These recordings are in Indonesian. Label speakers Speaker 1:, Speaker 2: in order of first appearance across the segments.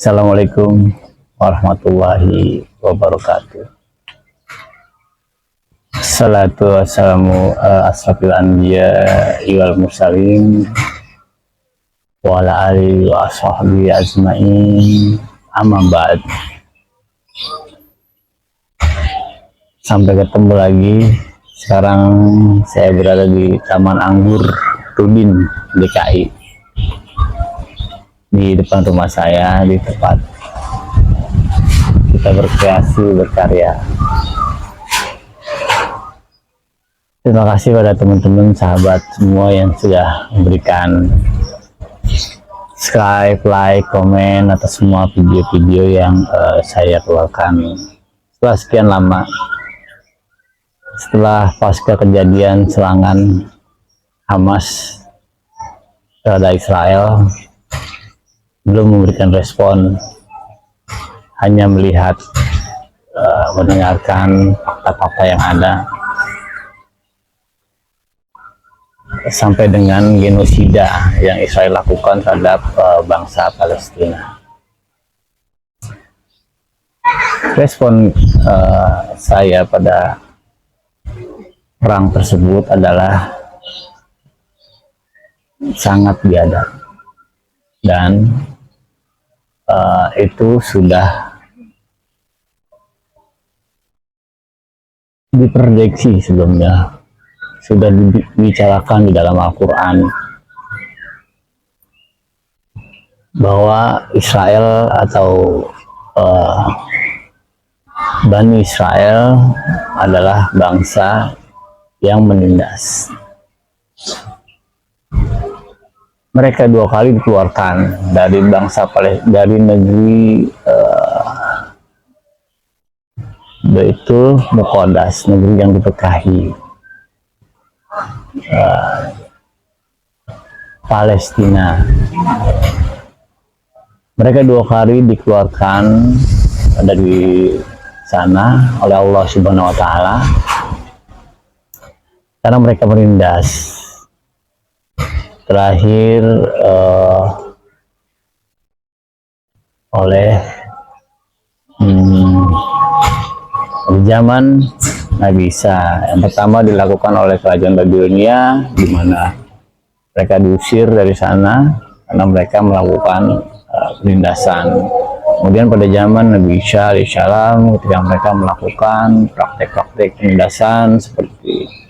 Speaker 1: Assalamualaikum warahmatullahi wabarakatuh. Salatu wassalamu asrafil anbiya wal mursalin wa ala alihi wa sahbihi ajmain, amma ba'd. Sampai ketemu lagi. Sekarang saya berada di Taman Anggur Rudin DKI, di depan rumah saya, di tempat kita berkreasi, berkarya. Terima kasih pada teman-teman, sahabat semua yang sudah memberikan subscribe, like, komen atas semua video-video yang saya keluarkan setelah sekian lama, setelah pasca kejadian serangan Hamas terhadap Israel. Belum memberikan respon, hanya melihat, mendengarkan fakta-fakta yang ada, sampai dengan genosida yang Israel lakukan terhadap bangsa Palestina. Respon saya pada perang tersebut adalah sangat biadab, dan itu sudah diprediksi sebelumnya, sudah dibicarakan di dalam Al-Quran bahwa Israel atau Bani Israel adalah bangsa yang menindas. Mereka dua kali dikeluarkan dari bangsa dari negeri Baitul Muqaddas, negeri yang diberkahi, Palestina. Mereka dua kali dikeluarkan dari sana oleh Allah Subhanahu wa Ta'ala karena mereka menindas. Terakhir oleh zaman Nabi Isa. Yang pertama dilakukan oleh kerajaan Babilonia, di mana mereka diusir dari sana karena mereka melakukan penindasan. Kemudian pada zaman Nabi Isa alaihissalam, ketika mereka melakukan praktek-praktek penindasan seperti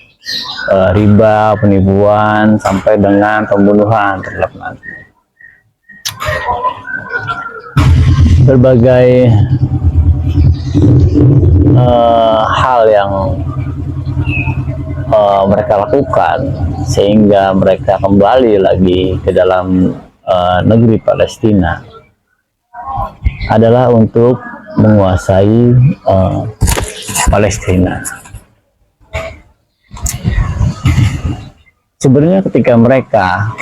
Speaker 1: riba, penipuan, sampai dengan pembunuhan terhadap Nabi. Berbagai hal yang mereka lakukan sehingga mereka kembali lagi ke dalam negeri Palestina adalah untuk menguasai Palestina. Sebenarnya ketika mereka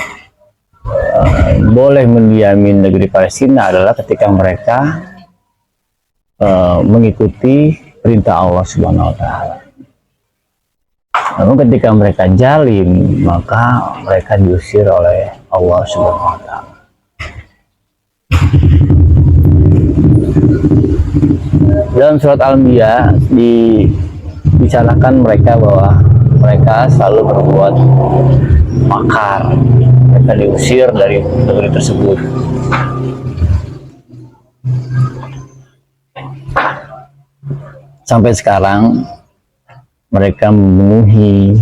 Speaker 1: boleh mendiami negeri Palestina adalah ketika mereka mengikuti perintah Allah Subhanahu wa Ta'ala. Namun ketika mereka zalim, maka mereka diusir oleh Allah Subhanahu wa Ta'ala. Dalam surat Al-Anbiya dibicarakan mereka bahwa mereka selalu berbuat makar. Mereka diusir dari negeri tersebut. Sampai sekarang mereka memenuhi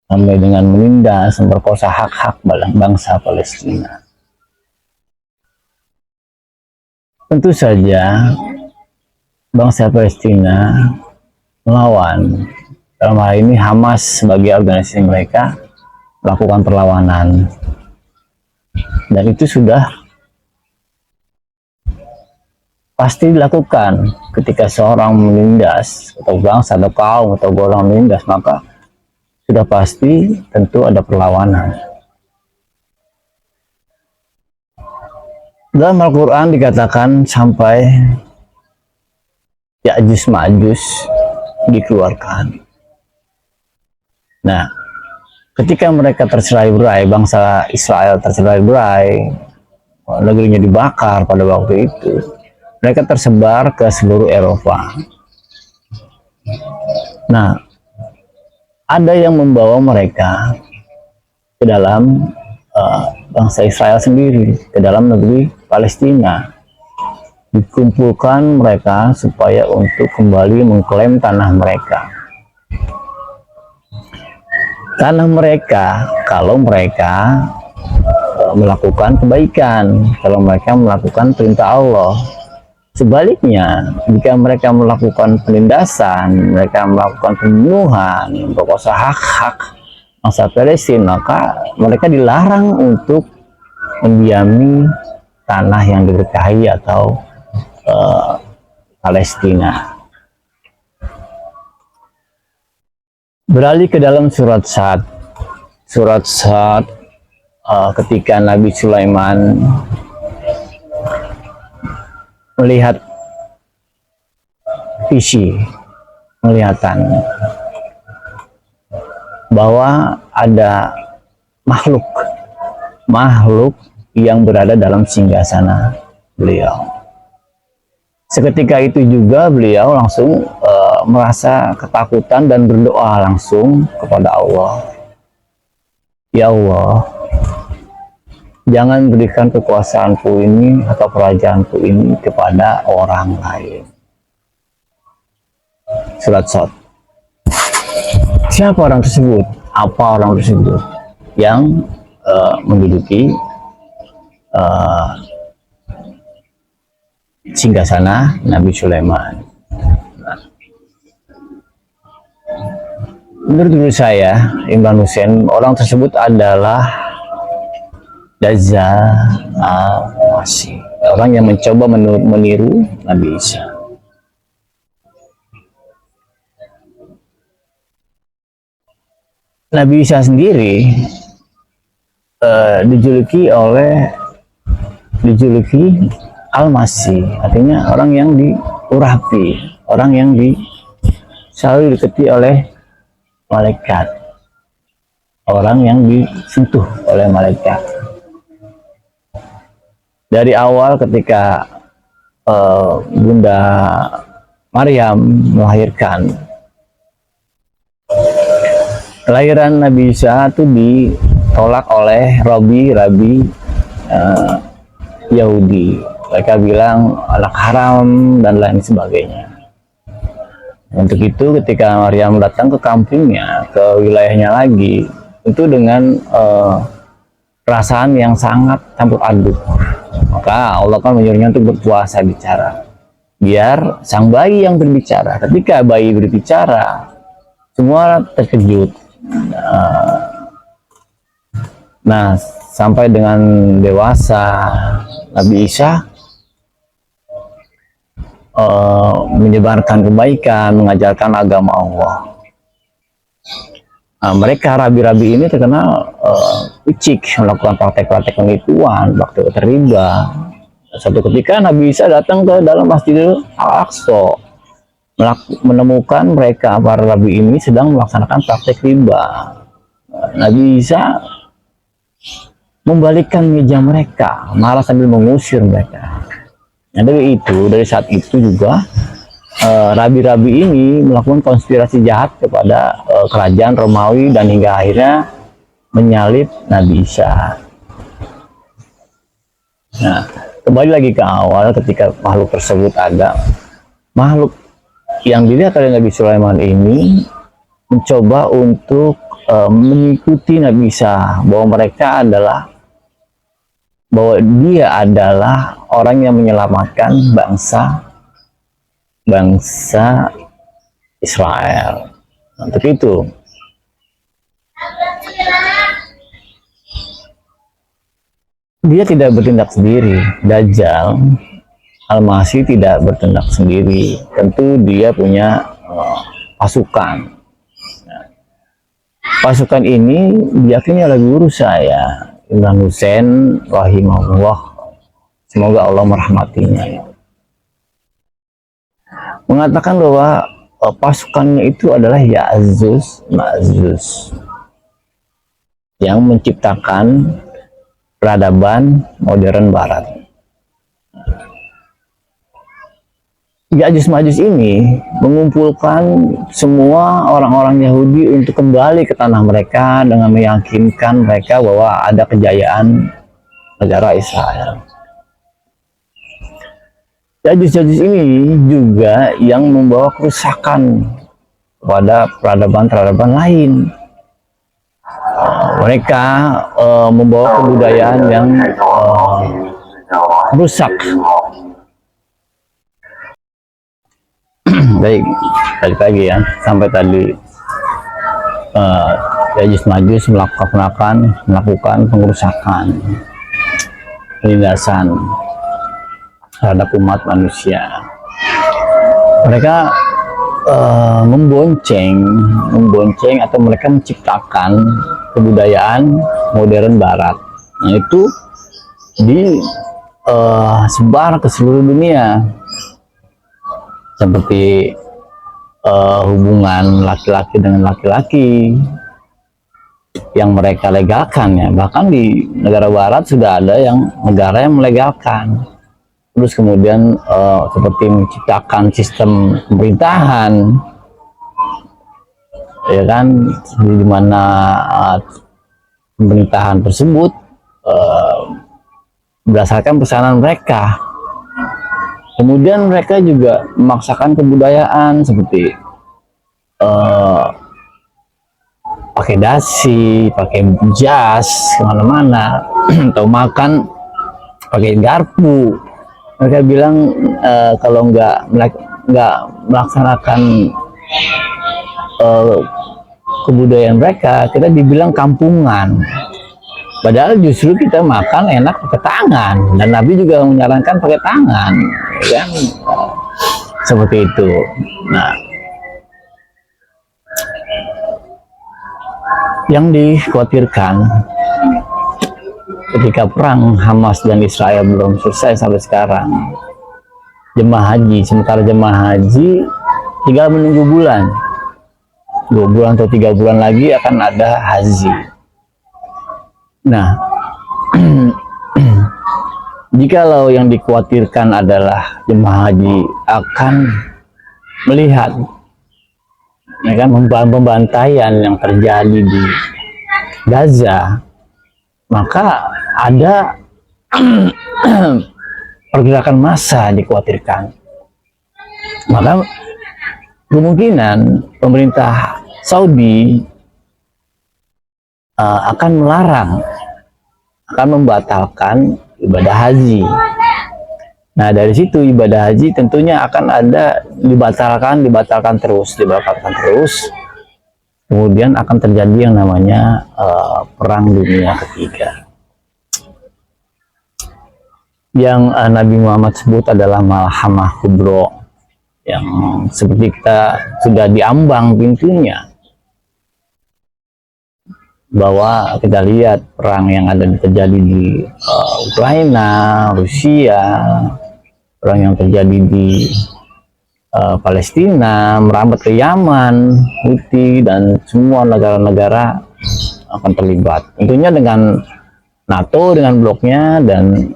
Speaker 1: sampai dengan menindas, memperkosa hak-hak bangsa Palestina. Tentu saja bangsa Palestina melawan. Dalam hal ini Hamas sebagai organisasi mereka melakukan perlawanan, dan itu sudah pasti dilakukan. Ketika seorang menindas atau bangsa atau kaum atau golongan menindas, maka sudah pasti tentu ada perlawanan. Dalam Al-Quran dikatakan sampai Ya'juj Ma'juj dikeluarkan. Nah, ketika mereka tercerai berai, bangsa Israel tercerai berai, negerinya dibakar pada waktu itu. Mereka tersebar ke seluruh Eropa. Nah, ada yang membawa mereka ke dalam bangsa Israel sendiri, ke dalam negeri Palestina. Dikumpulkan mereka supaya untuk kembali mengklaim tanah mereka. Tanah mereka, kalau mereka melakukan kebaikan, kalau mereka melakukan perintah Allah. Sebaliknya, jika mereka melakukan penindasan, mereka melakukan pembunuhan, memperkosa hak-hak bangsa Palestina, maka mereka dilarang untuk mendiami tanah yang diberkahi atau Palestina. Beralih ke dalam surat Sad. Surat Sad ketika Nabi Sulaiman melihat visi, melihatan bahwa ada makhluk yang berada dalam singgasana beliau. Seketika itu juga beliau langsung merasa ketakutan dan berdoa langsung kepada Allah. Ya Allah, jangan berikan kekuasaanku ini atau kerajaanku ini kepada orang lain. Surat Sad. Siapa orang tersebut? Apa orang tersebut yang menduduki singgasana Nabi Sulaiman? Menurut saya, Imran Hussein, orang tersebut adalah Dajjal al-Masih, orang yang mencoba meniru Nabi Isa. Nabi Isa sendiri dijuluki al-Masih, artinya orang yang diurapi, orang yang selalu didekati oleh malaikat, orang yang disentuh oleh malaikat. Dari awal ketika Bunda Maryam melahirkan, kelahiran Nabi Isa itu ditolak oleh rabi Yahudi. Mereka bilang anak haram dan lain sebagainya. Untuk itu ketika Maryam datang ke kampungnya, ke wilayahnya lagi, itu dengan perasaan yang sangat campur aduk. Maka Allah kan menyuruhnya untuk berpuasa bicara, biar sang bayi yang berbicara. Ketika bayi berbicara, semua terkejut. Nah, sampai dengan dewasa, Nabi Isa menyebarkan kebaikan, mengajarkan agama Allah. Mereka rabi-rabi ini terkenal licik, melakukan praktek-praktek penipuan, praktek riba. Suatu ketika Nabi Isa datang ke dalam Masjidil Al-Aqsa, menemukan mereka para rabi ini sedang melaksanakan praktek riba. Nabi Isa membalikkan meja mereka, malah sambil mengusir mereka. Nah, dari saat itu juga rabi-rabi ini melakukan konspirasi jahat kepada kerajaan Romawi dan hingga akhirnya menyalib Nabi Isa. Nah, kembali lagi ke awal, ketika makhluk tersebut ada, makhluk yang dilihat oleh Nabi Sulaiman ini mencoba untuk mengikuti Nabi Isa, bahwa dia adalah orang yang menyelamatkan bangsa Israel. Untuk itu dia tidak bertindak sendiri. Dajjal al-Masih tidak bertindak sendiri. Tentu dia punya pasukan. Pasukan ini diyakini oleh guru saya, Imran Hussein rahimahullah, semoga Allah merahmatinya, mengatakan bahwa pasukannya itu adalah Ya'juj Ma'juj yang menciptakan peradaban modern barat. Ya'juj Ma'juj ini mengumpulkan semua orang-orang Yahudi untuk kembali ke tanah mereka dengan meyakinkan mereka bahwa ada kejayaan negara Israel. Ya'juj Ma'juj ini juga yang membawa kerusakan kepada peradaban-peradaban lain. Mereka membawa kebudayaan yang rusak. Baik, balik lagi ya, sampai tadi Ya'juj Ma'juj melakukan pengerusakan, penindasan terhadap umat manusia. Mereka membonceng atau mereka menciptakan kebudayaan modern barat. Nah, itu disebar ke seluruh dunia, seperti hubungan laki-laki dengan laki-laki yang mereka legalkan ya. Bahkan di negara barat sudah ada negara yang melegalkan. Terus kemudian seperti menciptakan sistem pemerintahan, ya kan, di mana pemerintahan tersebut berdasarkan pesanan mereka. Kemudian mereka juga memaksakan kebudayaan seperti pakai dasi, pakai jas kemana-mana, atau makan pakai garpu. Mereka bilang kalau nggak melaksanakan kebudayaan mereka, kita dibilang kampungan. Padahal justru kita makan enak pakai tangan, dan Nabi juga menyarankan pakai tangan, ya kan? Seperti itu. Nah, yang dikhawatirkan ketika perang Hamas dan Israel belum selesai sampai sekarang, sementara jemaah haji tinggal menunggu 2 bulan atau 3 bulan lagi akan ada haji. Nah, jikalau yang dikhawatirkan adalah jemaah haji akan melihat, ya kan, pembantaian yang terjadi di Gaza, maka ada pergerakan massa dikhawatirkan. Maka kemungkinan pemerintah Saudi akan membatalkan ibadah haji. Nah, dari situ ibadah haji tentunya akan ada dibatalkan terus. Kemudian akan terjadi yang namanya perang dunia ketiga, yang Nabi Muhammad sebut adalah Malhamah Kubro, yang seperti kita sudah diambang pintunya, bahwa kita lihat perang yang terjadi di Ukraina, Rusia, perang yang terjadi di Palestina, merambat ke Yaman, Houthi, dan semua negara-negara akan terlibat. Tentunya dengan NATO dengan bloknya, dan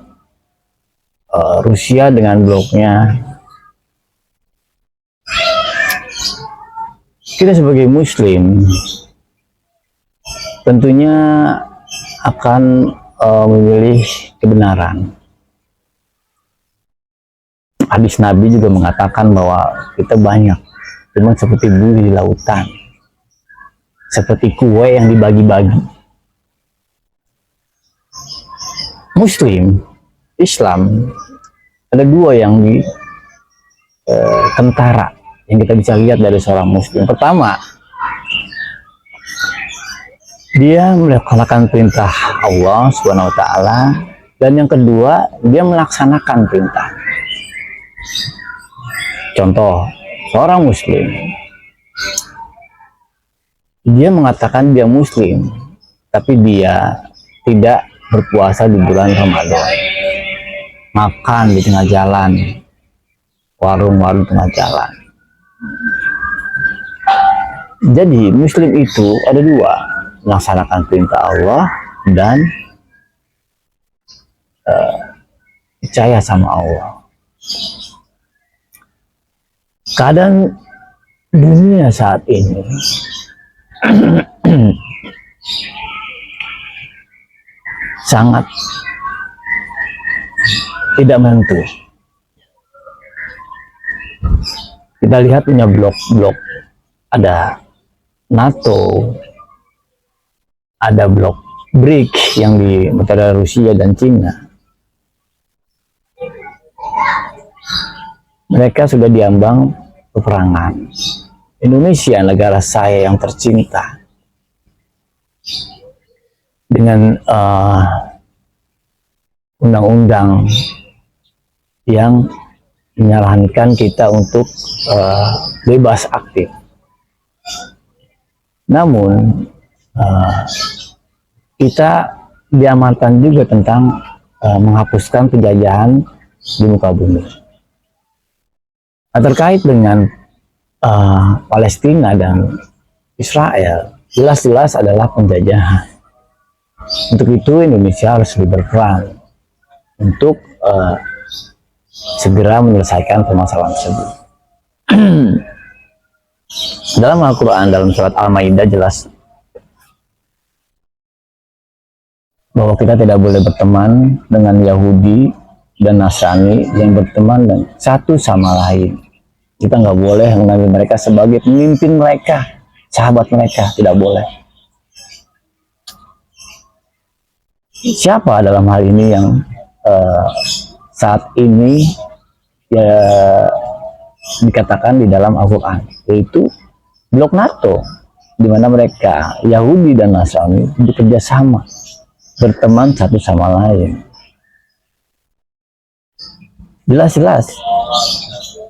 Speaker 1: Rusia dengan bloknya. Kita sebagai Muslim tentunya akan memilih kebenaran. Hadis Nabi juga mengatakan bahwa kita banyak, cuma seperti buih di lautan, seperti kue yang dibagi-bagi. Muslim, Islam, ada 2 yang di tentara yang kita bisa lihat dari seorang Muslim. Pertama, dia melaksanakan perintah Allah Subhanahu wa Ta'ala, dan yang kedua, dia melaksanakan perintah. Contoh, seorang Muslim, dia mengatakan dia Muslim, tapi dia tidak berpuasa di bulan Ramadan, makan di tengah jalan, warung-warung tengah jalan. Jadi Muslim itu ada 2, melaksanakan perintah Allah dan percaya sama Allah. Keadaan dunia saat ini sangat tidak menentu. Kita lihat punya blok-blok, ada NATO, ada blok BRIC yang di antara Rusia dan Cina. Mereka sudah diambang peperangan. Indonesia, negara saya yang tercinta, dengan undang-undang yang menyarankan kita untuk bebas aktif. Namun kita diamankan juga tentang menghapuskan penjajahan di muka bumi. Nah, terkait dengan Palestina dan Israel, jelas-jelas adalah penjajahan. Untuk itu Indonesia harus lebih berperan untuk segera menyelesaikan permasalahan tersebut. Dalam Al-Quran, dalam surat Al-Maidah jelas bahwa kita tidak boleh berteman dengan Yahudi dan Nasrani yang berteman dan satu sama lain. Kita nggak boleh mengambil mereka sebagai pemimpin mereka, sahabat mereka, tidak boleh. Siapa dalam hal ini yang saat ini ya, dikatakan di dalam Al-Quran, yaitu blok NATO, di mana mereka Yahudi dan Nasrani bekerja sama, berteman satu sama lain. Jelas-jelas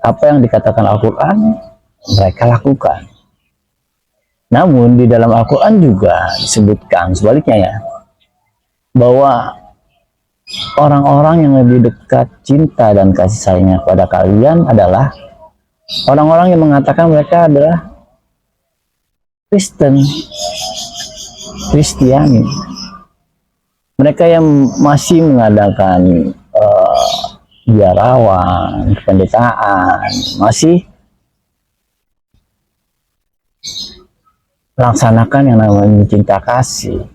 Speaker 1: apa yang dikatakan Al-Quran mereka lakukan. Namun di dalam Al-Quran juga disebutkan sebaliknya ya, bahwa orang-orang yang lebih dekat cinta dan kasih sayangnya kepada kalian adalah orang-orang yang mengatakan mereka adalah Kristiani. Mereka yang masih mengadakan biarawan, kependetaan, masih melaksanakan yang namanya cinta kasih.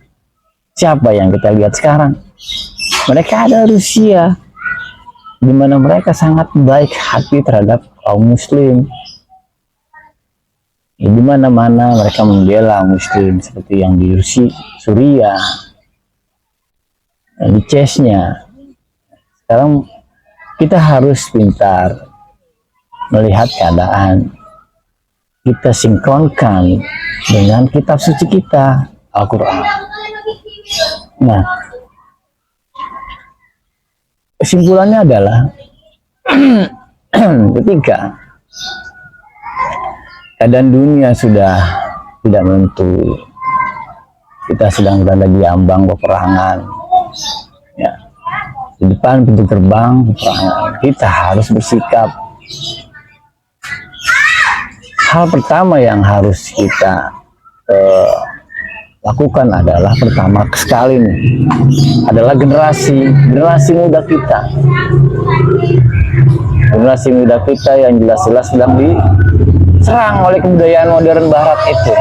Speaker 1: Siapa yang kita lihat sekarang? Mereka ada Rusia, di mana mereka sangat baik hati terhadap kaum muslim. Di mana-mana mereka membela muslim, seperti yang di Suriah, di Chechnya. Sekarang kita harus pintar melihat keadaan, kita sinkronkan dengan kitab suci kita, Al-Quran. Nah, kesimpulannya adalah ketika keadaan dunia sudah tidak menentu, kita sedang berada di ambang peperangan, ya, di depan pintu gerbang peperangan, kita harus bersikap. Hal pertama yang harus kita lakukan adalah, pertama sekali nih, adalah generasi muda kita. Generasi muda kita yang jelas-jelas sedang diserang oleh kebudayaan modern barat itu,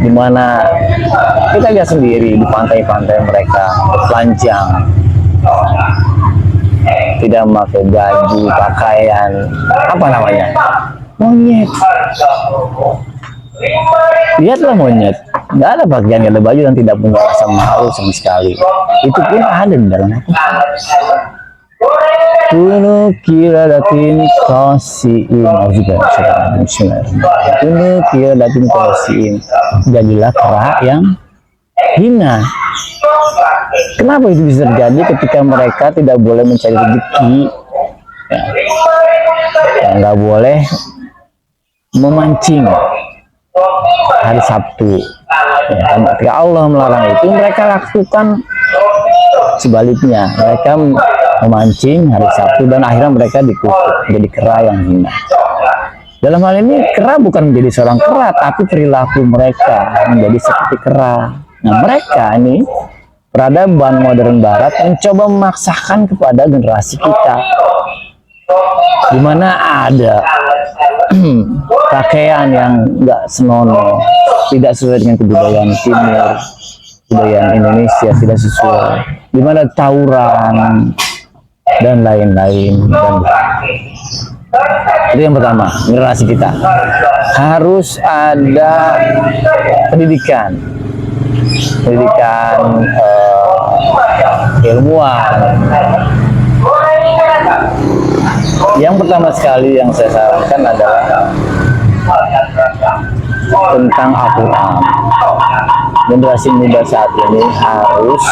Speaker 1: dimana kita lihat sendiri di pantai-pantai mereka telanjang, tidak memakai baju, pakaian, apa namanya, monyet. Lihatlah monyet, nggak ada bagian, nggak ada baju, dan tidak punya rasa malu sama sekali. Itu pun ada di dalam Al-Quran. Kunu kiradatin khasiin, kunu kiradatin khasiin, jadilah kera yang hina. Kenapa itu bisa terjadi? Ketika mereka tidak boleh mencari rezeki, ya, nggak boleh memancing hari Sabtu, ya, ketika Allah melarang itu, mereka lakukan sebaliknya, mereka memancing hari Sabtu dan akhirnya mereka dikutuk menjadi kera yang hina. Dalam hal ini kera bukan menjadi seorang kera, tapi perilaku mereka menjadi seperti kera. Nah, mereka ini peradaban modern barat mencoba memaksakan kepada generasi kita, di mana ada pakaian yang nggak senonoh, tidak sesuai dengan kebudayaan timur, kebudayaan Indonesia tidak sesuai, di mana tawuran dan lain-lain. Dan itu yang pertama, generasi kita harus ada pendidikan ilmuwan. Yang pertama sekali yang saya sarankan adalah tentang Al-Quran. Generasi muda saat ini harus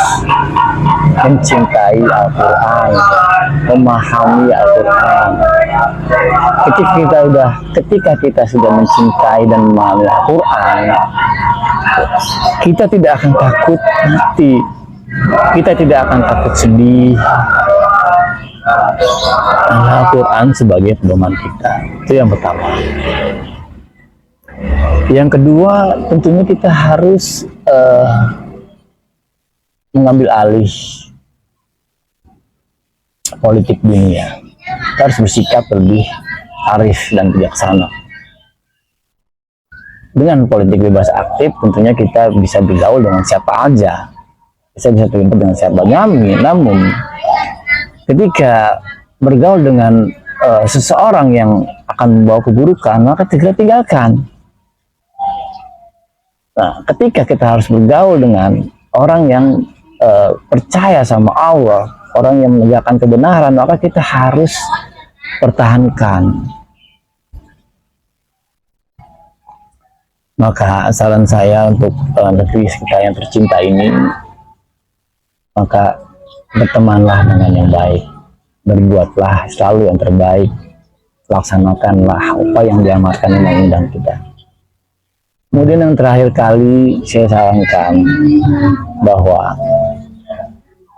Speaker 1: mencintai Al-Quran, memahami Al-Quran. Ketika kita sudah mencintai dan memahami Al-Quran, kita tidak akan takut mati, kita tidak akan takut sedih. Al-Quran sebagai pedoman kita, itu yang pertama. Yang kedua, tentunya kita harus mengambil alih politik dunia. Kita harus bersikap lebih arif dan bijaksana. Dengan politik bebas aktif, tentunya kita bisa bergaul dengan siapa aja, bisa terlibat dengan siapa. Namun ketika bergaul dengan seseorang yang akan membawa keburukan, maka segera tinggalkan. Nah, ketika kita harus bergaul dengan orang yang percaya sama Allah, orang yang menegakkan kebenaran, maka kita harus pertahankan. Maka saran saya untuk negeri kita yang tercinta ini, maka bertemanlah dengan yang baik, berbuatlah selalu yang terbaik, laksanakanlah apa yang diamarkan undang-undang kita. Kemudian yang terakhir kali saya sarankan bahwa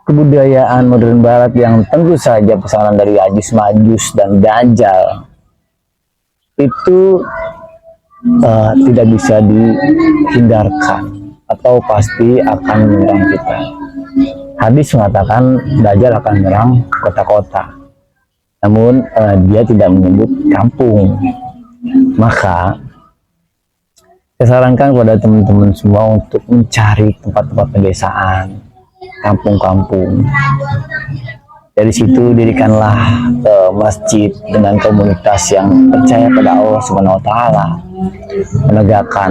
Speaker 1: kebudayaan modern barat yang tentu saja pesanan dari Ya'juj Ma'juj dan Dajjal itu tidak bisa dihindarkan atau pasti akan menyerang kita. Hadis mengatakan Dajjal akan menyerang kota-kota, namun dia tidak menyebut kampung. Maka saya sarankan kepada teman-teman semua untuk mencari tempat-tempat pedesaan, kampung-kampung. Dari situ dirikanlah masjid dengan komunitas yang percaya pada Allah Subhanahu wa Ta'ala, menegakkan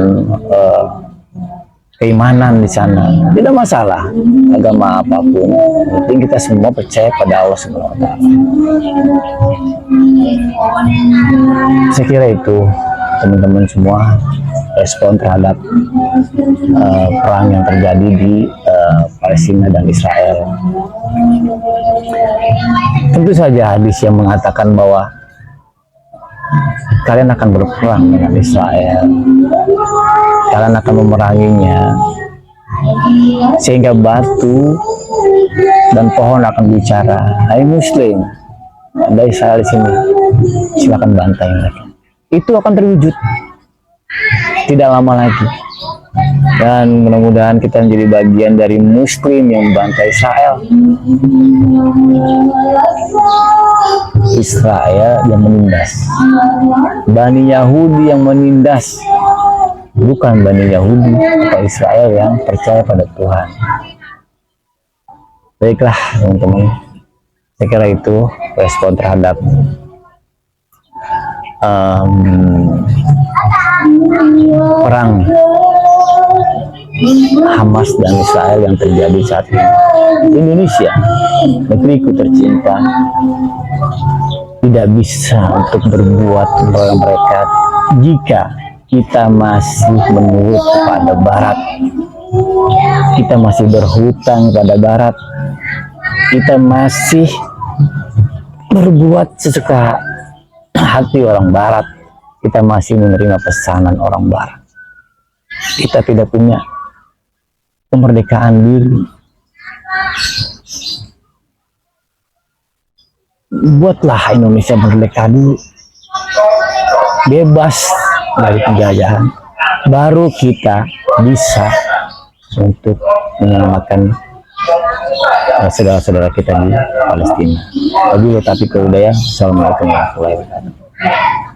Speaker 1: keimanan di sana. Tidak masalah agama apapun, yang penting kita semua percaya pada Allah Subhanahu wa Ta'ala. Saya kira itu teman-teman semua respon terhadap perang yang terjadi di Palestina dan Israel. Tentu saja hadis yang mengatakan bahwa kalian akan berperang dengan Israel, kalian akan memeranginya, sehingga batu dan pohon akan bicara, hai Muslim, ada Israel di sini, silakan bantai mereka. Itu akan terwujud tidak lama lagi, dan mudah-mudahan kita menjadi bagian dari Muslim yang membantai Israel. Israel yang menindas, Bani Yahudi yang menindas, bukan Bani Yahudi atau Israel yang percaya pada Tuhan. Baiklah teman-teman, saya kira itu respon terhadap perang Hamas dan Israel yang terjadi saat ini. Indonesia, negeriku tercinta, tidak bisa untuk berbuat menolong mereka jika kita masih menurut kepada Barat, kita masih berhutang pada Barat, kita masih berbuat sesuka hati orang Barat, kita masih menerima pesanan orang Barat. Kita tidak punya kemerdekaan diri. Buatlah Indonesia merdeka dulu, bebas dari penjajahan, baru kita bisa untuk menyelamatkan saudara-saudara kita di Palestina. Wabillahi taufiq wal hidayah. Assalamualaikum warahmatullahi wabarakatuh.